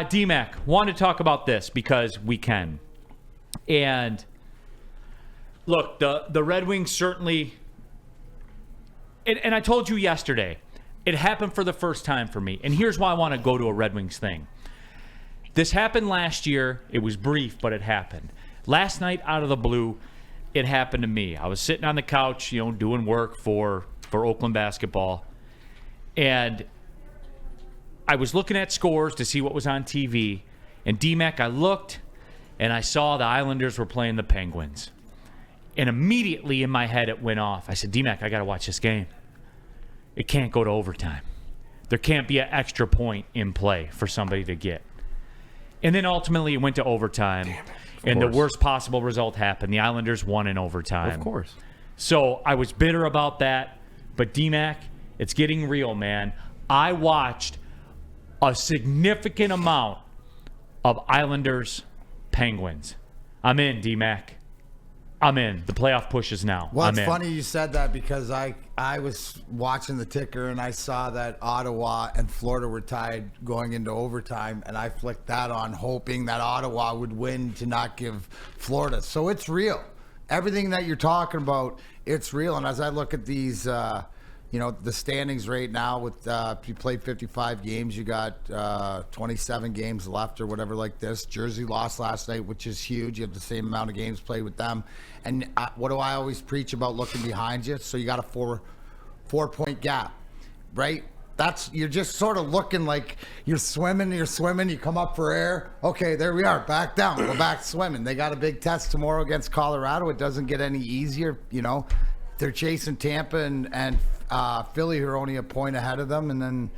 D-Mac, want to talk about this because we can. And look, the Red Wings certainly, and I told you yesterday, it happened for the first time for me. And here's why I want to go to a Red Wings thing. This happened last year. It was brief, but it happened. Last night, out of the blue, it happened to me. I was sitting on the couch, doing work for Oakland basketball. And I was looking at scores to see what was on TV. And D-Mac, I looked, and I saw the Islanders were playing the Penguins. And immediately in my head, it went off. I said, D-Mac, I got to watch this game. It can't go to overtime. There can't be an extra point in play for somebody to get. And then ultimately it went to overtime. And the worst possible result happened. The Islanders won in overtime. Of course. So I was bitter about that. But D-Mac, it's getting real, man. I watched a significant amount of Islanders Penguins. I'm in, D-Mac. I'm in. The playoff pushes now. Well, it's I'm in. funny you said that because I was watching the ticker and I saw that Ottawa and Florida were tied going into overtime, and I flicked that on hoping that Ottawa would win to not give Florida. So it's real. Everything that you're talking about, it's real. And as I look at these, the standings right now with if you played 55 games, you got 27 games left or whatever like this. Jersey lost last night, which is huge. You have the same amount of games played with them. And what do I always preach about looking behind you? So you got a four-point gap, right? You're just sort of looking like you're swimming, you come up for air. Okay, there we are, back down, go back swimming. They got a big test tomorrow against Colorado. It doesn't get any easier, They're chasing Tampa and Philly, who are only a point ahead of them, and then,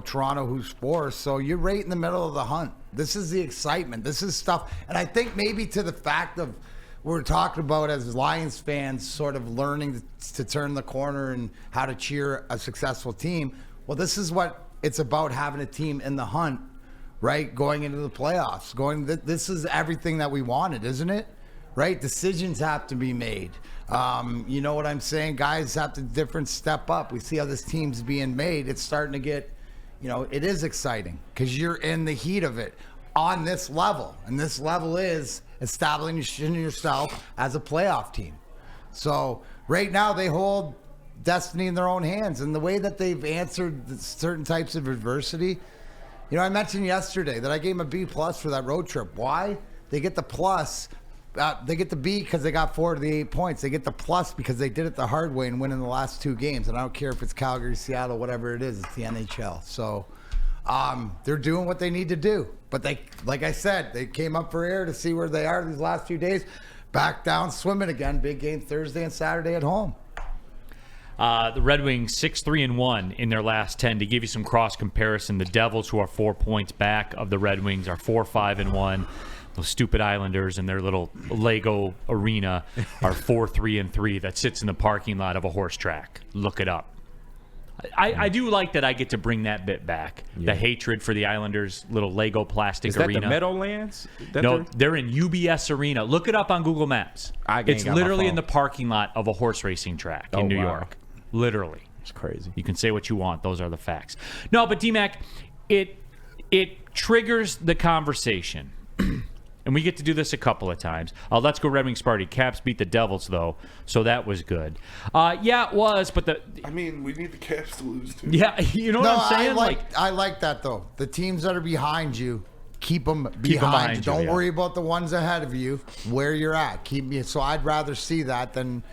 Toronto, who's 4. So you're right in the middle of the hunt. This is the excitement. This is stuff. And I think maybe to the fact of we're talking about as Lions fans sort of learning to turn the corner and how to cheer a successful team. Well, this is what it's about, having a team in the hunt, right? Going into the playoffs. This is everything that we wanted, isn't it? Right? Decisions have to be made. You know what I'm saying? Guys have to different step up. We see how this team's being made. It's starting to get, it is exciting because you're in the heat of it on this level. And this level is establishing yourself as a playoff team. So right now they hold destiny in their own hands. And the way that they've answered certain types of adversity, I mentioned yesterday that I gave them a B+ for that road trip. Why? They get the plus. They get the B because they got 4 of the 8 points. They get the plus because they did it the hard way and win in the last 2 games. And I don't care if it's Calgary, Seattle, whatever it is. It's the NHL. So they're doing what they need to do. But they, like I said, they came up for air to see where they are these last few days. Back down swimming again. Big game Thursday and Saturday at home. The Red Wings 6-3-1 in their last 10. To give you some cross comparison, the Devils, who are 4 points back of the Red Wings, are 4-5-1. Those stupid Islanders and their little Lego arena are 4-3-3 that sits in the parking lot of a horse track. Look it up. I do like that I get to bring that bit back. Yeah. The hatred for the Islanders' little Lego plastic arena. Is that the Meadowlands? No, they're in UBS Arena. Look it up on Google Maps. It's literally in the parking lot of a horse racing track in New York. Literally. It's crazy. You can say what you want. Those are the facts. No, but D-Mac, it triggers the conversation. And we get to do this a couple of times. Let's go Red Wings party. Caps beat the Devils, though, so that was good. Yeah, it was, but we need the Caps to lose, too. Yeah, you know what I'm saying? I like that, though. The teams that are behind you, keep them behind you. Don't worry about the ones ahead of you, where you're at. So I'd rather see that than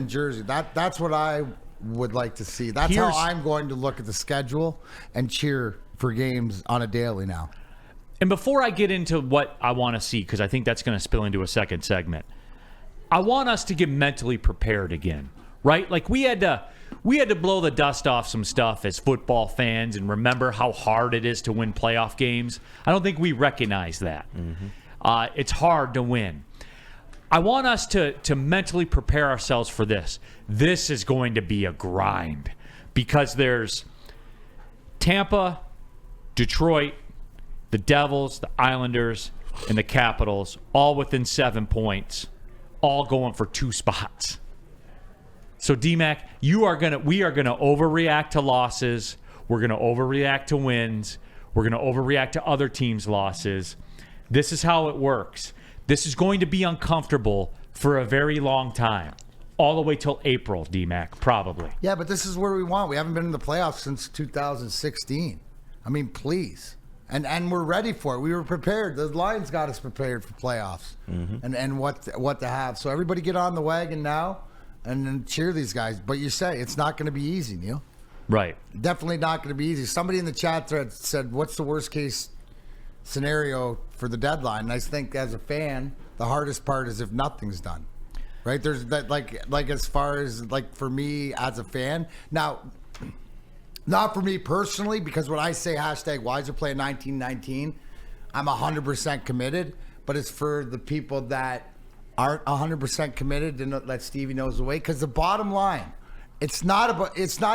Jersey. That's what I would like to see. That's how I'm going to look at the schedule and cheer for games on a daily now. And before I get into what I want to see, because I think that's going to spill into a second segment, I want us to get mentally prepared again, right? Like we had to blow the dust off some stuff as football fans and remember how hard it is to win playoff games. I don't think we recognize that. Mm-hmm. It's hard to win. I want us to mentally prepare ourselves for this. This is going to be a grind because there's Tampa, Detroit, the Devils, the Islanders, and the Capitals, all within 7 points, all going for 2 spots. So, D-Mac, we are gonna overreact to losses. We're gonna overreact to wins. We're going to overreact to other teams' losses. This is how it works. This is going to be uncomfortable for a very long time. All the way till April, D-Mac, probably. Yeah, but this is where we want. We haven't been in the playoffs since 2016. I mean, please. And we're ready for it. We were prepared. The Lions got us prepared for playoffs and what to have. So everybody get on the wagon now and then cheer these guys. But you say it's not going to be easy, Neil. Right. Definitely not going to be easy. Somebody in the chat thread said, what's the worst case scenario for the deadline? And I think as a fan, the hardest part is if nothing's done. Right? There's that like as far as like for me as a fan. Now, not for me personally, because when I say hashtag Wiserplay 1919, I'm 100% committed. But it's for the people that aren't 100% committed and let Stevie knows the way. Because the bottom line, it's not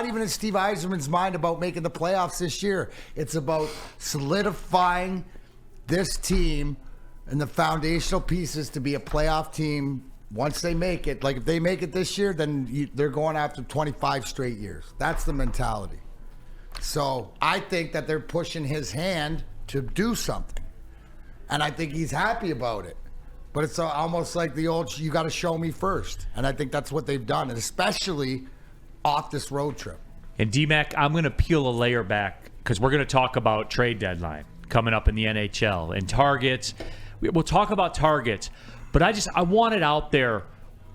even in Steve Yzerman's mind about making the playoffs this year. It's about solidifying this team and the foundational pieces to be a playoff team. Once they make it, like if they make it this year, then they're going after 25 straight years. That's the mentality. So I think that they're pushing his hand to do something. And I think he's happy about it. But it's almost like the old, you got to show me first. And I think that's what they've done, and especially off this road trip. And D-Mac, I'm going to peel a layer back because we're going to talk about trade deadline coming up in the NHL and targets. We'll talk about targets. But I want it out there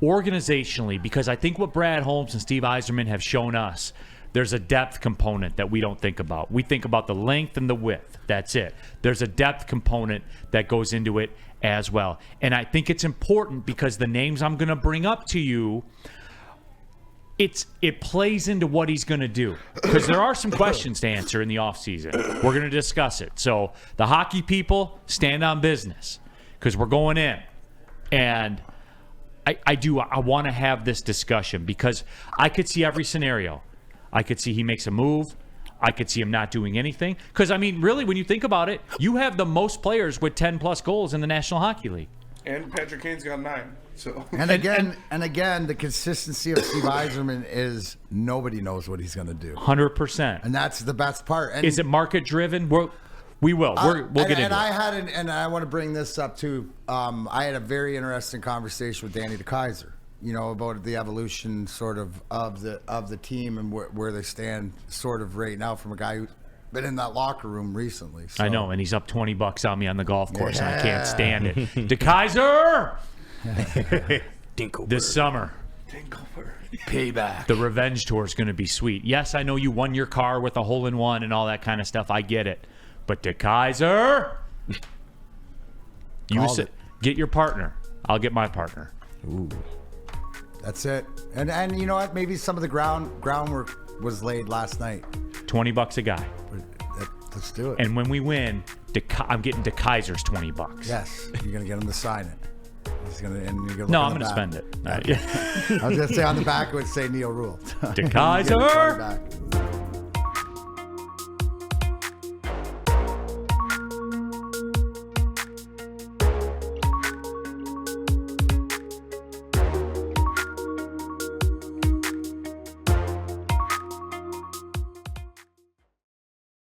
organizationally because I think what Brad Holmes and Steve Yzerman have shown us, there's a depth component that we don't think about. We think about the length and the width. That's it. There's a depth component that goes into it as well. And I think it's important because the names I'm going to bring up to you, it plays into what he's going to do. Because there are some questions to answer in the offseason. We're going to discuss it. So the hockey people, stand on business because we're going in. And I want to have this discussion because I could see every scenario. I could see he makes a move. I could see him not doing anything. Because, I mean, really, when you think about it, you have the most players with 10-plus goals in the National Hockey League. And Patrick Kane's got 9. So. And again, the consistency of Steve Yzerman is nobody knows what he's going to do. 100%. And that's the best part. And is it market-driven? We will. We'll get into it. And I want to bring this up too. I had a very interesting conversation with Danny DeKeyser, about the evolution sort of the team and where they stand sort of right now from a guy who's been in that locker room recently. So. I know, and he's up $20 on me on the golf course, and I can't stand it. DeKeyser! Dinkelberg. This summer. Dinkelberg. Payback. The revenge tour is going to be sweet. Yes, I know you won your car with a hole-in-one and all that kind of stuff. I get it. But DeKeyser, get your partner. I'll get my partner. Ooh. That's it. And you know what? Maybe some of the groundwork was laid last night. $20 a guy. Let's do it. And when we win, I'm getting DeKeyser's $20. Yes, you're gonna get him to sign it. He's gonna. And you're gonna no, I'm gonna spend it. I was gonna say on the back it would say Neil Rule. DeKeyser.